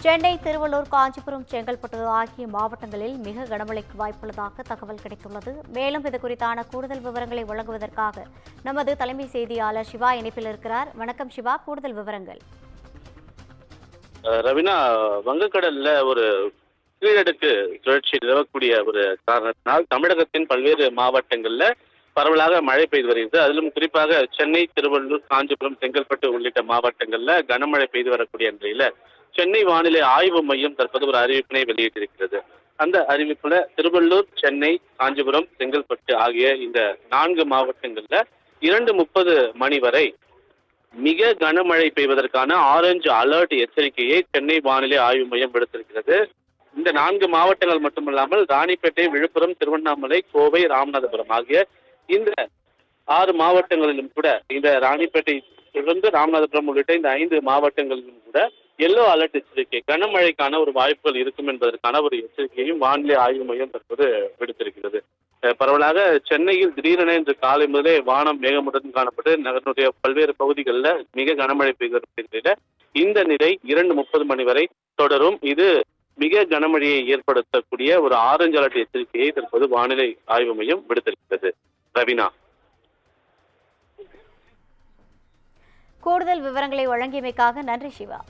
சென்னை, திருவள்ளூர், காஞ்சிபுரம், செங்கல்பட்டு ஆகிய மாவட்டங்களில் மிக கனமழைக்கு வாய்ப்புள்ளதாக தகவல் கிடைத்துள்ளது. மேலும் இது குறித்தான கூடுதல் விவரங்களை வழங்குவதற்காக நமது தலைமை செய்தியாளர் சிவா இணைப்பில் இருக்கிறார். வணக்கம் சிவா, கூடுதல் விவரங்கள். ரவினா, வங்கக்கடல்ல ஒரு கீழடுக்கு சுழற்சி நிலவக்கூடிய ஒரு காரணத்தினால் தமிழகத்தின் பல்வேறு மாவட்டங்கள்ல பரவலாக மழை பெய்து வருகிறது. அதிலும் குறிப்பாக சென்னை, திருவள்ளூர், காஞ்சிபுரம், செங்கல்பட்டு உள்ளிட்ட மாவட்டங்கள்ல கனமழை பெய்து வரக்கூடிய நிலையில சென்னை வானிலை ஆய்வு மையம் தற்போது ஒரு அறிவிப்பினை வெளியிட்டிருக்கிறது. அந்த அறிவிப்புல திருவள்ளூர், சென்னை, காஞ்சிபுரம், செங்கல்பட்டு ஆகிய இந்த 4 மாவட்டங்கள்ல 2:30 மணி வரை மிக கனமழை பெய்வதற்கான ஆரஞ்சு அலர்ட் எச்சரிக்கையை சென்னை வானிலை ஆய்வு மையம் விடுத்திருக்கிறது. இந்த 4 மாவட்டங்கள் மட்டுமல்லாமல் ராணிப்பேட்டை, விழுப்புரம், திருவண்ணாமலை, கோவை, ராமநாதபுரம் ஆகிய இந்த 6 மாவட்டங்களிலும் கூட, இந்த ராணிப்பேட்டை தொடர்ந்து ராமநாதபுரம் உள்ளிட்ட இந்த 5 மாவட்டங்களிலும் கூட எல்லோ அலர்ட் எச்சரிக்கை, கனமழைக்கான ஒரு வாய்ப்புகள் இருக்கும் என்பதற்கான ஒரு எச்சரிக்கையும் வானிலை ஆய்வு மையம் தற்போது விடுத்திருக்கிறது. பரவலாக சென்னையில் திடீரென இன்று காலை முதலே வானம் மேகமுடன் காணப்பட்டு நகரனுடைய பல்வேறு பகுதிகளில் மிக கனமழை பெய்திருக்கிற இந்த நிலை 2:30 மணி வரை தொடரும். இது மிக கனமழையை ஏற்படுத்தக்கூடிய ஒரு ஆரஞ்சு அலர்ட் எச்சரிக்கையை தற்போது வானிலை ஆய்வு மையம் விடுத்திருக்கிறது. ரவினா, கூடுதல் விவரங்களை வழங்கியமைக்காக நன்றி சிவா.